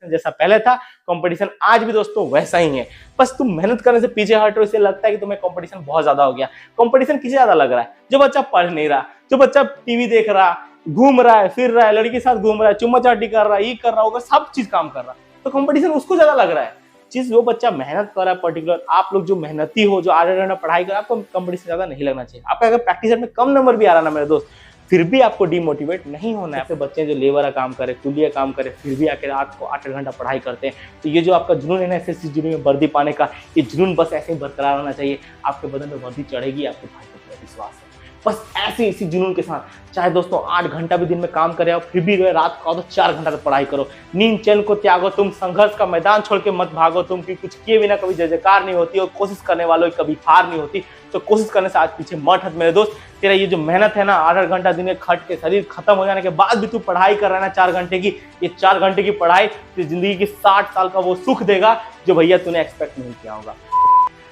जैसा पहले था, कंपटीशन आज भी दोस्तों वैसा ही है। बस तुम मेहनत करने से पीछे हट रहे हो, इसलिए लगता है कि तुम्हें कंपटीशन बहुत ज्यादा हो गया। कंपटीशन किसे ज्यादा लग रहा है? जो बच्चा पढ़ नहीं रहा, जो बच्चा टीवी देख रहा, घूम रहा है, फिर रहा है, लड़की के साथ घूम रहा है, चुम्मा चाटी कर रहा है, ये कर रहा होगा, सब चीज काम कर रहा है, तो कंपटीशन उसको ज्यादा लग रहा है। चीज वो बच्चा मेहनत कर रहा है, पर्टिकुलर आप लोग जो मेहनती हो, जो 8 घंटा पढ़ाई कर, आपको कंपटीशन ज्यादा नहीं लगना चाहिए। आपका अगर प्रैक्टिस में कम नंबर भी आ रहा ना मेरे दोस्त, फिर भी आपको डिमोटिवेट नहीं होना है। आपके बच्चे जो लेबर का काम करे, कुलिया काम करे, फिर भी आके रात को 8 घंटा पढ़ाई करते हैं, तो ये जो आपका जुनून है ना एसएससी जुनून में वर्दी पाने का, ये जुनून बस ऐसे ही बरकरार होना चाहिए। आपके बदन में वर्दी चढ़ेगी, आपके भाई को पूरा विश्वास है। बस ऐसे इसी जुनून के साथ, चाहे दोस्तों 8 घंटा भी दिन में काम करे, फिर भी रात को तो 4 घंटा तक पढ़ाई करो। नींद चैन को त्यागो, तुम संघर्ष का मैदान छोड़ के मत भागो तुम, कि कुछ किए बिना कभी जय जयकार नहीं होती, और कोशिश करने वालों की कभी हार नहीं होती। तो कोशिश करने से आज पीछे मत हट मेरे दोस्त। तेरा ये जो मेहनत है ना, 8 घंटा दिन में खट के शरीर खत्म हो जाने के बाद भी तू पढ़ाई कर रहा है ना 4 घंटे की, ये 4 घंटे की पढ़ाई जिंदगी की 60 साल का वो सुख देगा जो भैया तूने एक्सपेक्ट नहीं किया होगा।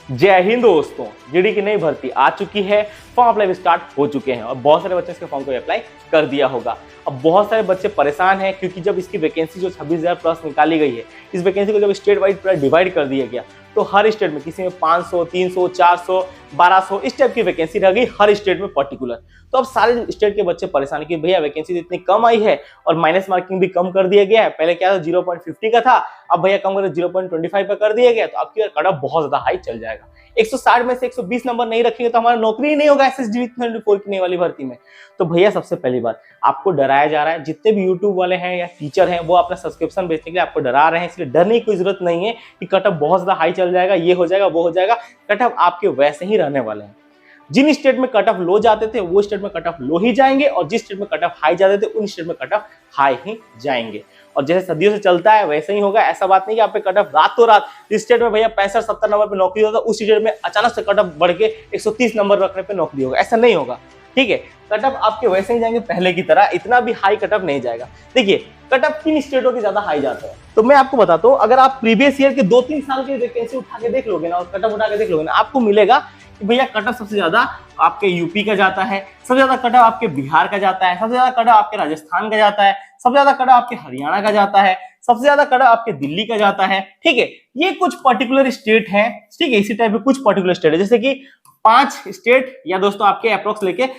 जय हिंद दोस्तों, जीडी की नई भर्ती आ चुकी है, फॉर्म अप्लाई स्टार्ट हो चुके हैं और बहुत सारे बच्चे इसके फॉर्म को अप्लाई कर दिया होगा। अब बहुत सारे बच्चे परेशान हैं क्योंकि जब इसकी वैकेंसी जो 26,000 प्लस निकाली गई है, इस वैकेंसी को जब स्टेट वाइज पूरा डिवाइड कर दिया गया, तो हर स्टेट में किसी में 500, 300, 400, 1200 इस टाइप की वैकेंसी रह गई हर स्टेट में पर्टिकुलर। तो अब सारे स्टेट के बच्चे परेशान कि भैया वैकेंसी इतनी कम आई है और माइनस मार्किंग भी कम कर दिया गया है। पहले क्या था 0.50 का था, अब भैया कम कर 0.25 पे कर दिया गया, तो आपकी कट ऑफ बहुत ज्यादा हाई चल जाएगा। 160 में से 120 नंबर नहीं रखेंगे तो हमारा नौकरी ही नहीं होगा एसएसजी 24 की नई वाली भर्ती में। तो भैया सबसे पहली बात, आपको डराया जा रहा है, जितने भी यूट्यूब वाले हैं या टीचर हैं वो अपना सब्सक्रिप्शन बेचने के लिए आपको डरा रहे हैं, इसलिए डरने की कोई जरूरत नहीं है कि कट ऑफ बहुत ज्यादा हाई चल जाएगा, ये हो जाएगा, वो हो जाएगा। कट ऑफ आपके वैसे ही रहने वाले हैं। जिन स्टेट में कट ऑफ लो जाते थे वो स्टेट में कट ऑफ लो ही जाएंगे, और जिस स्टेट में कट ऑफ हाई जाते थे उन स्टेट में कट ऑफ हाई ही जाएंगे। और जैसे सदियों से चलता है वैसे ही होगा। ऐसा बात नहीं कि आप पे कट ऑफ रातों रात, जिस स्टेट में भैया 65-70 नंबर पे नौकरी होता है उस स्टेट में अचानक से कट ऑफ बढ़ के 130 नंबर रखने पे नौकरी होगा, ऐसा नहीं होगा। ठीक है, कट ऑफ आपके वैसे ही जाएंगे पहले की तरह, इतना भी हाई कट ऑफ नहीं जाएगा। देखिए कट ऑफ किन स्टेटों की ज्यादा हाई जाता है, तो मैं आपको बताता हूँ। अगर आप प्रीवियस ईयर के 2-3 साल की वैकेंसी उठा के देख लोगे ना और कट ऑफ उठा के देख लोगे ना, आपको मिलेगा कि भैया कट ऑफ सबसे ज्यादा आपके यूपी का जाता है, सबसे ज्यादा कट ऑफ आपके बिहार का जाता है, सबसे ज्यादा कट ऑफ आपके राजस्थान का जाता है, सबसे ज्यादा कट ऑफ आपके हरियाणा का जाता है, सबसे ज्यादा कट ऑफ आपके दिल्ली का जाता है। ठीक है, ये कुछ पर्टिकुलर स्टेट है। ठीक है, इसी टाइप के कुछ पर्टिकुलर स्टेट है, जैसे कि 5 स्टेट या दोस्तों आपके अप्रोक्स लेके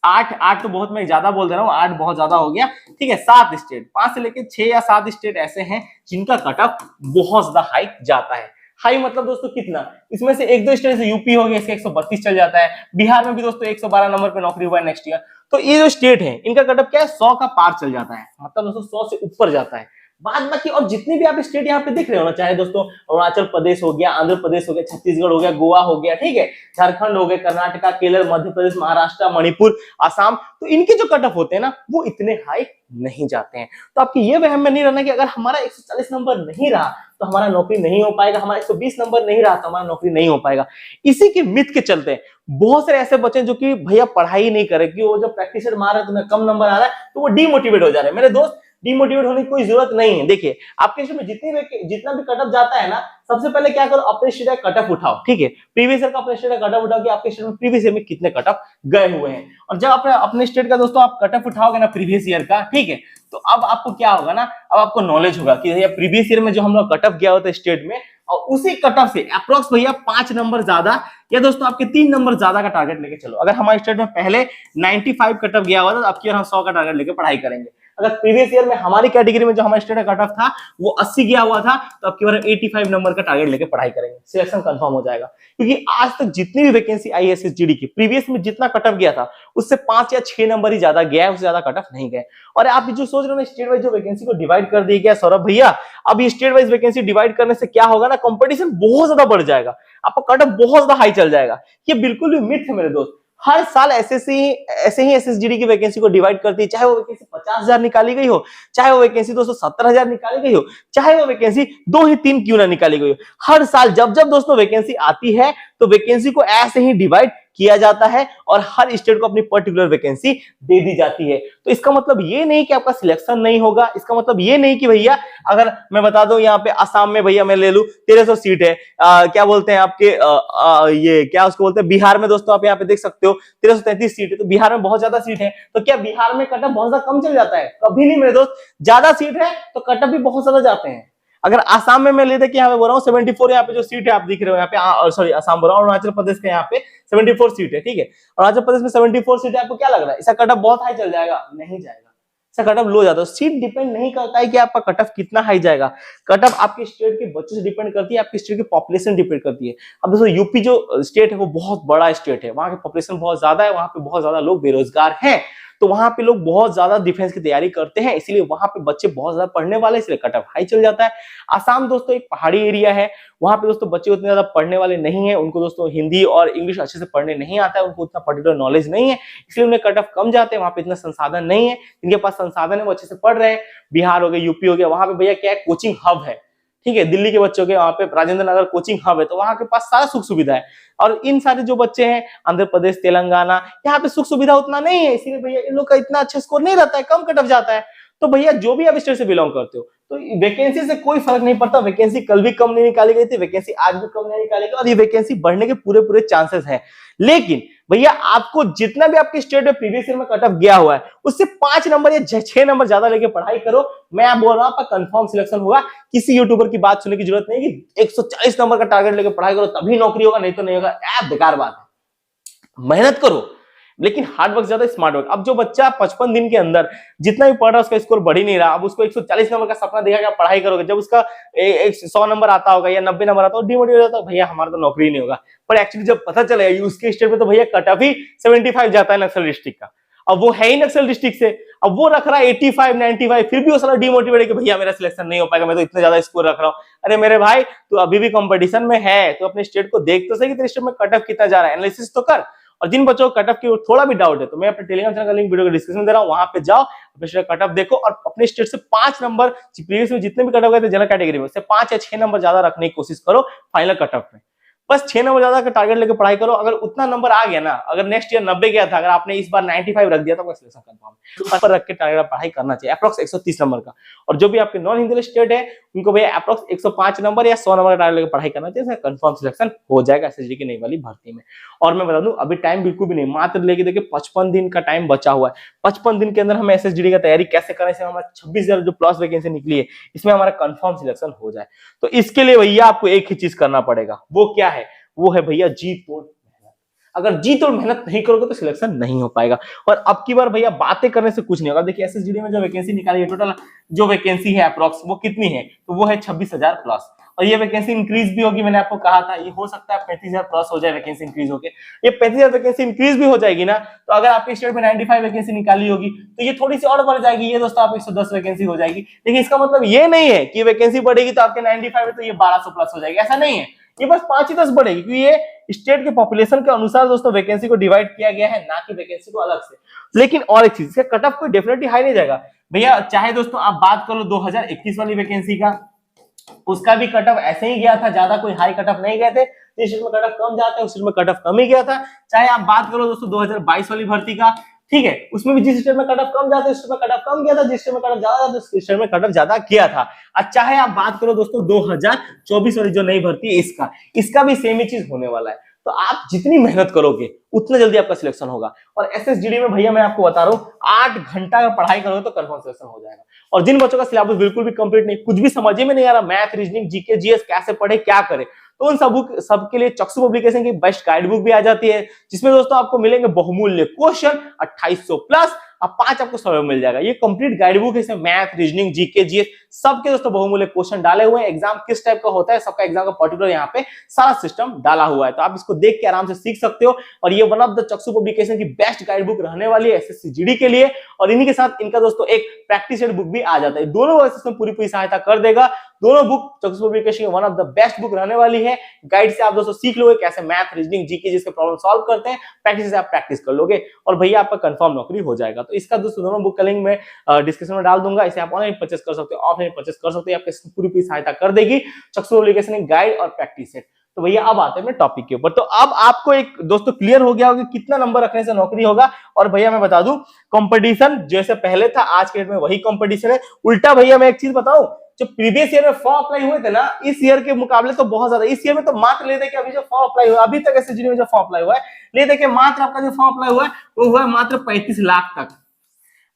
8 तो बहुत मैं ज्यादा बोल दे रहा हूँ, 8 बहुत ज्यादा हो गया। ठीक है, 7 स्टेट, 5 से लेके 6 या 7 स्टेट ऐसे हैं जिनका कट ऑफ बहुत ज्यादा हाई जाता है। हाई मतलब दोस्तों कितना, इसमें से 1-2 स्टेट से यूपी हो गया, इसके 132 चल जाता है। बिहार में भी दोस्तों 112 नंबर पे नौकरी हुआ है नेक्स्ट ईयर। तो ये जो स्टेट है इनका कट ऑफ क्या है, 100 का पार चल जाता है, मतलब दोस्तों 100 से ऊपर जाता है। बाद बाकी और जितने भी आप स्टेट यहाँ पे दिख रहे हो ना, चाहे दोस्तों अरुणाचल प्रदेश हो गया, आंध्र प्रदेश हो गया, छत्तीसगढ़ हो गया, गोवा हो गया, ठीक है, झारखंड हो गया, कर्नाटका, केरल, मध्य प्रदेश, महाराष्ट्र, मणिपुर, असम, तो इनके जो कट ऑफ होते हैं ना वो इतने हाई नहीं जाते हैं। तो आपकी ये वहम में नहीं रहना कि अगर हमारा 140 नंबर नहीं रहा तो हमारा नौकरी नहीं हो पाएगा, हमारा 120 नंबर नहीं रहा तो हमारा नौकरी नहीं हो पाएगा। इसी के मिथ के चलते बहुत सारे ऐसे बच्चे जो कि भैया पढ़ाई नहीं करे, कि वो जब प्रैक्टिस मार रहे हैं तुम्हें कम नंबर आ रहा है तो वो डिमोटिवेट हो जा रहे हैं। मेरे दोस्त डिमोटिवेट होने की कोई जरूरत नहीं है। देखिए आपके में जितना भी कट ऑफ जाता है ना, सबसे पहले क्या करो, अपने स्टेट का कट ऑफ उठाओ। ठीक है, प्रीवियस ईयर का अपने स्टेट का कट ऑफ उठाओ कि आपके स्टेट में प्रीवियस ईयर में कितने कट ऑफ गए हुए हैं। और जब अपने स्टेट का दोस्तों आप कट ऑफ उठाओगे ना प्रीवियस ईयर का, ठीक है, तो अब आपको क्या होगा ना, अब आपको नॉलेज होगा कि भैया प्रीवियस ईयर में जो हम लोग कट ऑफ गया होता है स्टेट में, और उसी कट ऑफ से अप्रोक्स भैया 5 नंबर ज्यादा या दोस्तों आपके 3 नंबर ज्यादा का टारगेट लेके चलो। अगर हमारे स्टेट में पहले 95 कट ऑफ गया हुआ था तो अब की बार हम 100 का टारगेट लेके पढ़ाई करेंगे। अगर प्रीवियस ईयर में हमारी कैटेगरी में जो हमारे स्टेट का कट ऑफ था वो 80 गया हुआ था तो अब की बार 85 नंबर का टारगेट लेके पढ़ाई करेंगे, सिलेक्शन कंफर्म हो जाएगा। क्योंकि आज तक जितनी भी वैकेंसी आई है एसएसजीडी की, प्रीवियस में जितना कट ऑफ गया था उससे 5 या 6 नंबर ही ज्यादा गया है, उससे ज्यादा कट ऑफ नहीं गए। और आप जो सोच रहे हो ना स्टेट वाइज जो वैकेंसी को डिवाइड कर दिया गया सौरभ भैया, अब ये स्टेट वाइज वैकेंसी डिवाइड करने से क्या होगा ना, कंपटीशन बहुत ज्यादा बढ़ जाएगा, आपका कट ऑफ बहुत ज्यादा हाई चल जाएगा। ये बिल्कुल भी मिथ है मेरे दोस्त। हर साल ऐसे ही एसएसजीडी की वैकेंसी को डिवाइड करती है, चाहे वो वैकेंसी 50,000 निकाली गई हो, चाहे वो वैकेंसी 270,000 निकाली गई हो, चाहे वो वैकेंसी 2 ही 3 क्यों ना निकाली गई हो। हर साल जब जब दोस्तों वैकेंसी आती है तो वैकेंसी को ऐसे ही डिवाइड किया जाता है और हर स्टेट को अपनी पर्टिकुलर वैकेंसी दे दी जाती है। तो इसका मतलब ये नहीं कि आपका सिलेक्शन नहीं होगा, इसका मतलब ये नहीं कि भैया, अगर मैं बता दूं यहाँ पे असम में भैया मैं ले लूं 1300 सीट है, क्या बोलते हैं आपके ये क्या उसको बोलते हैं, बिहार में दोस्तों आप यहाँ पे देख सकते हो 1333 सीट है, तो बिहार में बहुत ज्यादा सीट है, तो क्या बिहार में कट ऑफ बहुत ज्यादा कम चल जाता है? कभी नहीं मेरे दोस्त, ज्यादा सीट है तो कट ऑफ भी बहुत ज्यादा जाते हैं। अगर आसाम में मैं ले दे कि यहाँ पे बोल रहा हूँ 74 यहाँ पे जो सीट है आप दिख रहे हो यहाँ पे, सॉरी आसाम बोल रहा हूँ, अरुणाचल प्रदेश के यहाँ पे 74 सीट है, ठीक है। अरुणाचल प्रदेश में 74 सीट है, आपको क्या लग रहा है इसका कट ऑफ बहुत हाई चल जाएगा? नहीं जाएगा, इसका कट ऑफ लो जाता है। सीट डिपेंड नहीं करता है कि आपका कट ऑफ कितना हाई जाएगा, कट ऑफ आपके स्टेट के बच्चों से डिपेंड करती है, आपकी स्टेट की पॉपुलेशन डिपेंड करती है। अब दोस्तों यूपी जो स्टेट है वो बहुत बड़ा स्टेट है, वहां की पॉपुलेशन बहुत ज्यादा है, वहां पे बहुत ज्यादा लोग बेरोजगार हैं, तो वहां पे लोग बहुत ज्यादा डिफेंस की तैयारी करते हैं, इसलिए वहां पे बच्चे बहुत ज्यादा पढ़ने वाले, इसलिए कट ऑफ हाई चल जाता है। आसाम दोस्तों एक पहाड़ी एरिया है, वहां पे दोस्तों बच्चे उतने ज्यादा पढ़ने वाले नहीं है, उनको दोस्तों हिंदी और इंग्लिश अच्छे से पढ़ने नहीं आता है, उनको उतना पर्टिकुलर नॉलेज नहीं है, इसलिए उन्हें कट ऑफ कम जाते हैं, वहां पे इतना संसाधन नहीं है। जिनके पास संसाधन है वो अच्छे से पढ़ रहे हैं, बिहार हो गया, यूपी हो गया, वहां पे भैया क्या है, कोचिंग हब है, ठीक है। दिल्ली के बच्चों के वहां पे राजेंद्र नगर कोचिंग हब है, तो वहां के पास सारा सुख सुविधा है। और इन सारे जो बच्चे हैं आंध्र प्रदेश, तेलंगाना, यहाँ पे सुख सुविधा उतना नहीं है, इसीलिए भैया इन लोग का इतना अच्छा स्कोर नहीं रहता है, कम कट ऑफ जाता है। तो भैया जो भी आप स्टेट से बिलोंग करते हो, तो वैकेंसी से कोई फर्क नहीं पड़ता, वैकेंसी कल भी कम नहीं निकाली गई थी, वैकेंसी आज भी कम नहीं निकाली गई, और ये वैकेंसी बढ़ने के पूरे पूरे चांसेस हैं। लेकिन भैया आपको जितना भी आपके स्टेट में प्रीवियस ईयर में कट ऑफ गया हुआ है उससे 5 नंबर या 6 नंबर ज्यादा लेके पढ़ाई करो, मैं आप बोल रहा हूं आपका कंफर्म सिलेक्शन होगा। किसी यूट्यूबर की बात सुनने की जरूरत नहीं कि 140 नंबर का टारगेट लेके पढ़ाई करो तभी नौकरी होगा, नहीं तो नहीं होगा, बेकार बात है। मेहनत करो लेकिन हार्ड वर्क ज्यादा, स्मार्ट वर्क। अब जो बच्चा 55 दिन के अंदर जितना भी पढ़ रहा है उसका स्कोर बढ़ ही नहीं रहा, अब उसको 140 नंबर का सपना देखा कि आप पढ़ाई करोगे, जब उसका 100 नंबर आता होगा या 90 नंबर आता होगा, डिमोटिवेट हो जाता है, भैया हमारा तो नौकरी नहीं होगा। पर एक्चुअली जब पता चलेगा उसके स्टेट में तो भैया कट ऑफ ही 75 जाता है नक्सल डिस्ट्रिक्ट का, अब वो है ही नक्सल डिस्ट्रिक्ट से, अब वो रख रहा है 85 95, फिर भी वो सारा डिमोटिवेट है कि भैया मेरा सिलेक्शन नहीं हो पाएगा, मैं तो इतना ज्यादा स्कोर रख रहा हूँ। अरे मेरे भाई तू अभी भी कंपटीशन में है, तो अपने स्टेट को देख तो सही कि तेरे स्टेट में कट ऑफ कितना जा रहा है, एनालिसिस तो कर। और जिन बच्चों को कट ऑफ की थोड़ा भी डाउट है तो मैं अपने टेलीग्राम चैनल का लिंक वीडियो के डिस्क्रिप्शन में दे रहा हूं, वहां पे जाओ, अपने स्टेट कट ऑफ देखो और अपने स्टेट से 5 नंबर प्रीवियस में जितने भी कट ऑफ गए थे जनरल कैटेगरी में, उससे 5 या 6 नंबर ज्यादा रखने की कोशिश करो फाइनल कट ऑफ में। बस 6 नंबर ज्यादा का टारगेट लेकर पढ़ाई करो, अगर उतना नंबर आ गया ना, अगर नेक्स्ट ईयर 90 गया था, अगर आपने इस बार 95 रख दिया तो आपका सिलेक्शन कंफर्म है। पर रख के टारगेट पढ़ाई करना चाहिए अप्रॉक्स 130 नंबर का। और जो भी आपके नॉन हिंदी स्टेट है उनको भैया अप्रॉक्स 105 नंबर या 100 नंबर का टारगेट लेकर पढ़ाई करना चाहिए, कंफर्म सिलेक्शन हो जाएगा एसएसजी की नई वाली भर्ती में। और मैं बता दूं अभी टाइम बिल्कुल भी नहीं, मात्र लेके देखिए 55 दिन का टाइम बचा हुआ है। 55 दिन के अंदर हम एसएसजी की तैयारी कैसे करें, इसमें हमारा 26,000 जो प्लस वैकेंसी निकली है इसमें हमारा कंफर्म सिलेक्शन हो जाए। तो इसके लिए भैया आपको एक ही चीज करना पड़ेगा, वो क्या है, वो है भैया जी तोड़ मेहनत। अगर जी तोड़ मेहनत नहीं करोगे तो सिलेक्शन नहीं हो पाएगा। और अब की बार भैया बातें करने से कुछ नहीं होगा। देखिए एसएसजी में जो वैकेंसी निकाली है, टोटल जो वैकेंसी है अप्रॉक्स वो कितनी है, तो वो है 26,000 प्लस। और ये वैकेंसी इंक्रीज भी होगी, मैंने आपको कहा था ये हो सकता है 35,000 प्लस हो जाए वैकेंसी इंक्रीज होके। ये 35,000 वैकेंसी इंक्रीज भी हो जाएगी ना, तो अगर आपके स्टेट में 95 वैकेंसी निकाली होगी तो ये थोड़ी सी और बढ़ जाएगी, ये दोस्तों आप 110 वैकेंसी हो जाएगी। लेकिन इसका मतलब ये नहीं है कि वैकेंसी बढ़ेगी तो आपके 95 है तो ये 1200 प्लस हो जाएगी, ऐसा नहीं है। ये बस 5 ही 10 बढ़ेगी, क्योंकि ये स्टेट के पॉपुलेशन के अनुसार दोस्तों वैकेंसी को डिवाइड किया गया है, ना कि वैकेंसी को अलग से। लेकिन और एक चीज, इसका कट ऑफ कोई डेफिनेटली हाई नहीं जाएगा भैया। चाहे दोस्तों आप बात कर लो 2021 वाली वैकेंसी का, उसका भी कट ऑफ ऐसे ही गया था, ज्यादा कोई हाई कट ऑफ नहीं गए थे। जिस में कट ऑफ कम जाता है उस में कट ऑफ कम ही गया था। चाहे आप बात करो दोस्तों 2022 वाली भर्ती का, ठीक है, उसमें भी जिस स्टेट में कट ऑफ कम जाता है उस स्टेट में कट ऑफ कम गया था, जिस स्टेट में कट ऑफ ज्यादा जाता है उस स्टेट में कट ऑफ ज्यादा किया था। और चाहे आप बात करो दोस्तों 2024 वाली जो नई भर्ती है इसका भी सेम ही चीज होने वाला है। तो आप जितनी मेहनत करोगे उतना जल्दी आपका सिलेक्शन होगा। और एसएसजीडी में भैया मैं आपको बता रहा हूँ 8 घंटा का पढ़ाई करोगे तो कंफर्म सिलेक्शन हो जाएगा। और जिन बच्चों का सिलेबस बिल्कुल भी कंप्लीट नहीं, कुछ भी समझ में नहीं आ रहा, मैथ, रीजनिंग, जीके, जीएस कैसे पढ़े, क्या करे, तो उन सबके लिए चक्षु पब्लिकेशन की बेस्ट गाइड बुक भी आ जाती है, जिसमें दोस्तों आपको मिलेंगे बहुमूल्य क्वेश्चन 2800 प्लस, अब 5 आपको सर्वे मिल जाएगा। ये कंप्लीट गाइड बुक है, इसमें मैथ, रीजनिंग, जीके, जीएस सबके दोस्तों बहुमूल्य क्वेश्चन डाले हुए हैं। एग्जाम किस टाइप का होता है, सबका एग्जाम का पर्टिकुलर यहाँ पे सारा सिस्टम डाला हुआ है, तो आप इसको देख के आराम से सीख सकते हो। और ये वन ऑफ द चक्षु पब्लिकेशन की बेस्ट गाइड बुक रहने वाली है एसएससी जीडी के लिए। और इन्हीं के साथ इनका दोस्तों एक प्रैक्टिस सेट बुक भी आ जाता है, दोनों इसमें पूरी सहायता कर देगा। दोनों बुक चक्षु publication one of the best book रहने वाली है। गाइड से आप दोस्तों सीख लोगे कैसे मैथ, रीजनिंग, जीके जिसके प्रॉब्लम सॉल्व करते हैं, प्रैक्टिस से आप प्रैक्टिस कर लोगे और भैया आपका कंफर्म नौकरी हो जाएगा। तो इसका दोस्तों दोनों बुक का लिंक मैं डिस्क्रिप्शन में डाल दूंगा, इसे आप ऑनलाइन परचेस कर सकते हो, ऑफलाइन परचेस कर सकते हो, आपके पूरी सहायता कर देगी चक्षु पब्लिकेशन गाइड और प्रैक्टिस सेट। तो भैया अब आते हैं टॉपिक के ऊपर। तो अब आपको एक दोस्तों क्लियर हो गया होगा कितना नंबर रखने से नौकरी होगा। और भैया मैं बता दूं कंपटीशन जैसे पहले था आज के डेट में वही कंपटीशन है। उल्टा भैया मैं एक चीज बताऊं, जो प्रीवियस ईयर में फॉर्म अप्लाई हुए थे ना, इस ईयर के मुकाबले तो बहुत ज्यादा, इस ईयर में तो मात्र ले देखिए अभी जो फॉर्म अप्लाई हुआ अभी तक एसएसजी में जो फॉर्म अप्लाई हुआ है, ले देखिए मात्र आपका जो फॉर्म अप्लाई हुआ है वो हुआ है मात्र 35 लाख तक।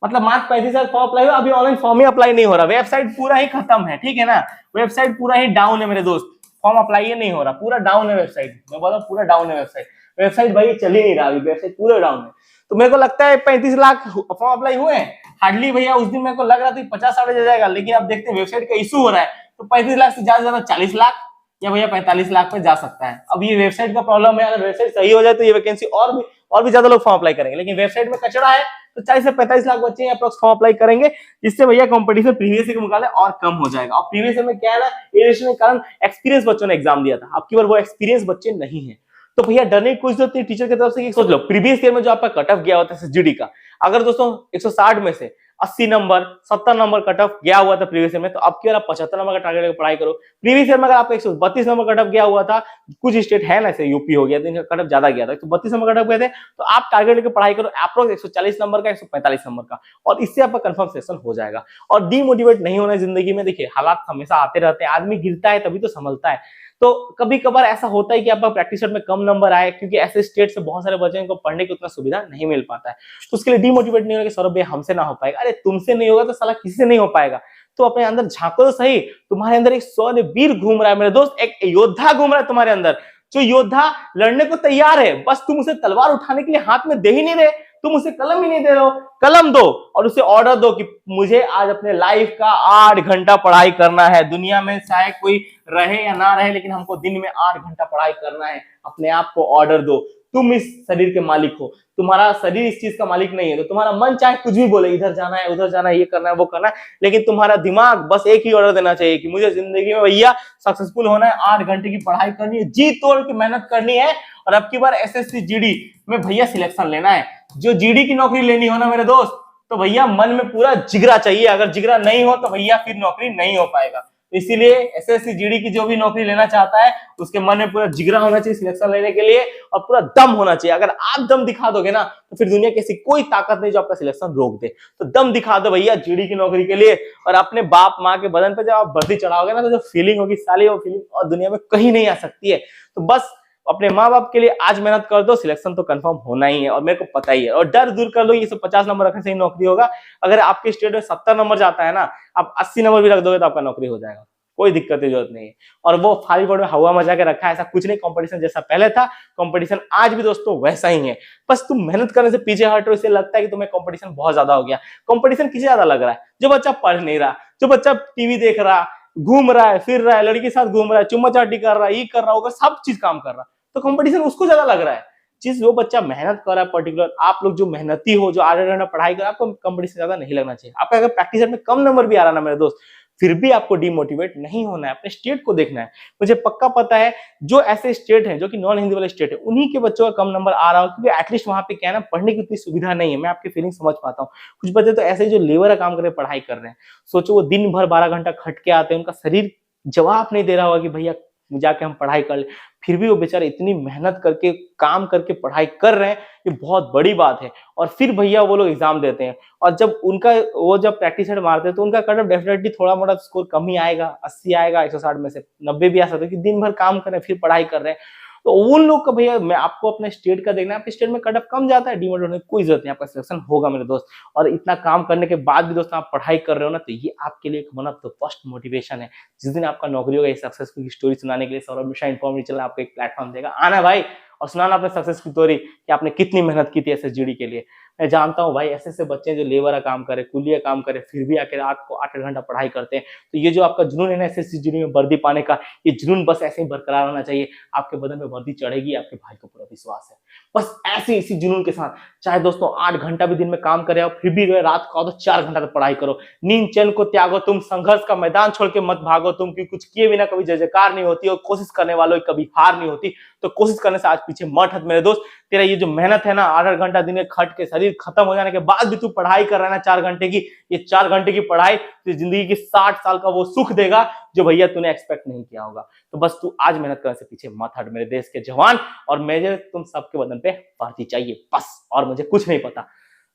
मतलब मात्र 35,000 फॉर्म अप्लाई हुआ, अभी ऑनलाइन फॉर्म ही अप्लाई नहीं हो रहा, वेबसाइट पूरा ही खत्म है, ठीक है ना, वेबसाइट पूरा ही डाउन है मेरे दोस्त, फॉर्म अप्लाई ही नहीं हो रहा, पूरा डाउन है वेबसाइट, मैं बोला पूरा डाउन है वेबसाइट, वेबसाइट भाई चल ही नहीं रहा अभी, वेबसाइट पूरा डाउन है। तो मेरे को लगता है 35 लाख फॉर्म अप्लाई हुए हैं हार्डली भैया, उस दिन मेरे को लग रहा था 50-60 हो जाएगा, लेकिन अब देखते हैं वेबसाइट का इशू हो रहा है, तो 35 लाख से ज्यादा 40 लाख या भैया 45 लाख पे जा सकता है। अब ये वेबसाइट का प्रॉब्लम है, अगर वेबसाइट सही हो जाए तो ये वैकेंसी और भी ज्यादा लोग फॉर्म अप्लाई करेंगे, लेकिन वेबसाइट में कचरा है, तो 40 से 45 लाख बच्चे अप्रोक्स फॉर्म अप्लाई करेंगे, जिससे भैया कंपटीशन प्रीवियस ईयर के मुकाबले और कम हो जाएगा। और प्रीवियस ईयर में क्या है ना, इलेक्शन के कारण एक्सपीरियंस बच्चों ने एग्जाम दिया था, अब की बार वो एक्सपीरियंस बच्चे नहीं है, तो भैया डरने की कोई जरूरत नहीं टीचर की तरफ से। सोच लो प्रीवियस ईयर में जो आपका कट ऑफ गया होता है एसएसजीडी का, अगर दोस्तों 160 में से 80 नंबर 70 नंबर कट ऑफ गया हुआ था प्रीवियस ईयर में, तो अब की बार आप 75 नंबर का टारगेट लेकर पढ़ाई करो। प्रीवियस ईयर में अगर आपका 132 नंबर कट ऑफ गया हुआ था, कुछ स्टेट है ना, जैसे यूपी हो गया, तो इनका कट ऑफ ज्यादा गया था, 132 नंबर कट ऑफ गए थे, तो आप टारगेट लेकर पढ़ाई करो अप्रोक्स 140 नंबर का, 145 नंबर का, और इससे आपका कंफर्म सेशन हो जाएगा। और डीमोटिवेट नहीं होना जिंदगी में, देखिए हालात हमेशा आते रहते हैं, आदमी गिरता है तभी तो संभलता है, तो कभी कभार ऐसा होता है कि आपका प्रैक्टिस सेट में कम नंबर आए, क्योंकि ऐसे स्टेट से बहुत सारे बच्चे को पढ़ने की उतना सुविधा नहीं मिल पाता है, तो उसके लिए डिमोटिवेट नहीं होगा कि सौरभ भैया हमसे ना हो पाएगा, अरे तुमसे नहीं होगा तो साला किसी से नहीं हो पाएगा, तो अपने अंदर झांको तो सही, तुम्हारे अंदर एक स्वरवीर घूम रहा है मेरे दोस्त, एक योद्धा घूम रहा है तुम्हारे अंदर, जो योद्धा लड़ने को तैयार है, बस तुम उसे तलवार उठाने के लिए हाथ में दे ही नहीं रहे, तुम उसे कलम ही नहीं दे रहे हो, कलम दो और उसे ऑर्डर दो कि मुझे आज अपने लाइफ का 8 घंटा पढ़ाई करना है, दुनिया में चाहे कोई रहे या ना रहे, लेकिन हमको दिन में 8 घंटा पढ़ाई करना है, अपने आप को ऑर्डर दो। तुम इस शरीर के मालिक हो, तुम्हारा शरीर इस चीज का मालिक नहीं है, तो तुम्हारा मन चाहे कुछ भी बोले, इधर जाना है उधर जाना है, ये करना है वो करना है, लेकिन तुम्हारा दिमाग बस एक ही ऑर्डर देना चाहिए कि मुझे जिंदगी में भैया सक्सेसफुल होना है, 8 घंटे की पढ़ाई करनी है, जी तोड़ की मेहनत करनी है, और अब की बार एसएससी जीडी में भैया सिलेक्शन लेना है। जो जीडी की नौकरी लेनी हो ना मेरे दोस्त, तो भैया मन में पूरा जिगरा चाहिए, अगर जिगरा नहीं हो तो भैया फिर नौकरी नहीं हो पाएगा, तो इसीलिए एसएससी जीडी की जो भी नौकरी लेना चाहता है उसके मन में पूरा जिगरा होना चाहिए सिलेक्शन लेने के लिए, और पूरा दम होना चाहिए। अगर आप दम दिखा दोगे ना, तो फिर दुनिया की ऐसी कोई ताकत नहीं जो आपका सिलेक्शन रोक दे, तो दम दिखा दो भैया जीडी की नौकरी के लिए, और अपने बाप माँ के बदन पे जब आप वर्दी चढ़ाओगे ना, तो जो फीलिंग होगी साली, वो फीलिंग और दुनिया में कहीं नहीं आ सकती है। तो बस अपने माँ बाप के लिए आज मेहनत कर दो, सिलेक्शन तो कंफर्म होना ही है, और मेरे को पता ही है, और डर दूर कर लो, ये 150 नंबर रखने से ही नौकरी होगा। अगर आपके स्टेट में 70 नंबर जाता है ना, आप 80 नंबर भी रख दोगे तो आपका नौकरी हो जाएगा, कोई दिक्कत की जरूरत नहीं है। और वो फाली बोर्ड में हवा मचा के रखा है, ऐसा कुछ नहीं, कंपटीशन जैसा पहले था, कंपटीशन आज भी दोस्तों वैसा ही है, बस तुम मेहनत करने से पीछे हट रहे हो, इससे लगता है कि तुम्हें कंपटीशन बहुत ज्यादा हो गया। कंपटीशन किसे ज्यादा लग रहा है? जो बच्चा पढ़ नहीं रहा, जो बच्चा टीवी देख रहा, घूम रहा है, फिर रहा है, लड़की के साथ घूम रहा है, चुम्मा चाटी कर रहा है, ये कर रहा होगा, सब चीज काम कर रहा है, तो कंपटीशन उसको ज्यादा लग रहा है। जिस वो बच्चा मेहनत कर रहा है, पर्टिकुलर आप लोग जो मेहनती हो, जो 8 घंटा पढ़ाई कर, आपको कंपटीशन ज्यादा नहीं लगना चाहिए। आपका अगर प्रैक्टिस में कम नंबर भी आ रहा ना मेरे दोस्त, फिर भी आपको डिमोटिवेट नहीं होना है, अपने स्टेट को देखना है। मुझे पक्का पता है जो ऐसे स्टेट हैं जो कि नॉन हिंदी वाले स्टेट है, उन्हीं के बच्चों का कम नंबर आ रहा हो, क्योंकि एटलीस्ट वहां पे क्या है ना, पढ़ने की उतनी सुविधा नहीं है। मैं आपकी फीलिंग समझ पाता हूँ। कुछ बच्चे तो ऐसे जो लेबर का काम करके पढ़ाई कर रहे हैं, सोचो वो दिन भर 12 घंटा खट के आते हैं, उनका शरीर जवाब नहीं दे रहा होगा कि भैया जाके हम पढ़ाई कर ले, फिर भी वो बेचारे इतनी मेहनत करके काम करके पढ़ाई कर रहे हैं, ये बहुत बड़ी बात है। और फिर भैया वो लोग एग्जाम देते हैं, और जब उनका वो जब प्रैक्टिस सेट मारते हैं, तो उनका कट ऑफ डेफिनेटली थोड़ा मोटा स्कोर कम ही आएगा, 80 आएगा, 160 में से 90 भी आ सकता है, कि दिन भर काम कर रहे हैं फिर पढ़ाई कर रहे हैं। तो उन लोग का भैया, मैं आपको अपने स्टेट का देखना है, आपके स्टेट में कट ऑफ कम जाता है, डिमोटिवेट होने की कोई जरूरत नहीं, आपका सिलेक्शन होगा मेरे दोस्त। और इतना काम करने के बाद भी दोस्तों आप पढ़ाई कर रहे हो ना, तो ये आपके लिए एक one of the first motivation है। जिस दिन आपका नौकरी होगा, ये सक्सेसफुल की स्टोरी सुनाने के लिए सौरभ मिश्रा इन्फॉर्मेटिव चैनल आपको एक प्लेटफॉर्म देगा। आना भाई और सुनाना अपने सक्सेस की स्टोरी कि आपने कितनी मेहनत की थी एसएसजीडी के लिए। मैं जानता हूँ भाई, ऐसे बच्चे जो लेबर का काम करे, कुलिया काम करे, फिर भी आके रात को 8 घंटा पढ़ाई करते हैं। तो ये जो आपका जुनून है ना एसएसजीडी में वर्दी पाने का, ये जुनून बस ऐसे ही बरकरार रहना चाहिए। आपके बदन में वर्दी चढ़ेगी, आपके भाई को पूरा विश्वास है। बस ऐसे इसी जुनून के साथ, चाहे दोस्तों 8 घंटा भी दिन में काम करे और फिर भी रात को 4 घंटा तक पढ़ाई करो। नींद चैन को त्यागो, तुम संघर्ष का मैदान छोड़ के मत भागो तुम, क्योंकि कुछ किए बिना कभी जय जयकार नहीं होती, और कोशिश करने वालों की कभी हार नहीं होती। तो कोशिश करने से आज पीछे मत हट मेरे दोस्त। तेरा ये जो मेहनत है ना, 8 घंटा दिन में खट के शरीर खत्म हो जाने के बाद भी तू पढ़ाई कर रहा है ना 4 घंटे की, ये 4 घंटे की पढ़ाई तो जिंदगी की 60 साल का वो सुख देगा जो भैया तूने एक्सपेक्ट नहीं किया होगा। तो बस तू आज मेहनत करने से पीछे मत हट मेरे देश के जवान। और मुझे तुम सबके बदन पे वर्दी चाहिए बस, और मुझे कुछ नहीं पता,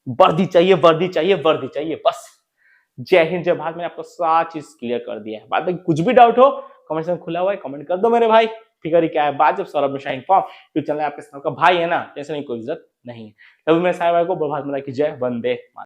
वर्दी चाहिए वर्दी चाहिए वर्दी चाहिए बस। जय हिंद जय भारत। मैंने आपको सारी चीज क्लियर कर दिया है। बाद में कुछ भी डाउट हो कमेंट सेक्शन खुला हुआ है, कमेंट कर दो मेरे भाई। फिगर ही क्या है बात, जब Saurabh Mishra inform YouTube channel आपके सबका भाई है ना, टेंशन की कोई जरूरत नहीं है। तभी मेरे सारे भाई को भारत माता की जय, वंदे मातरम।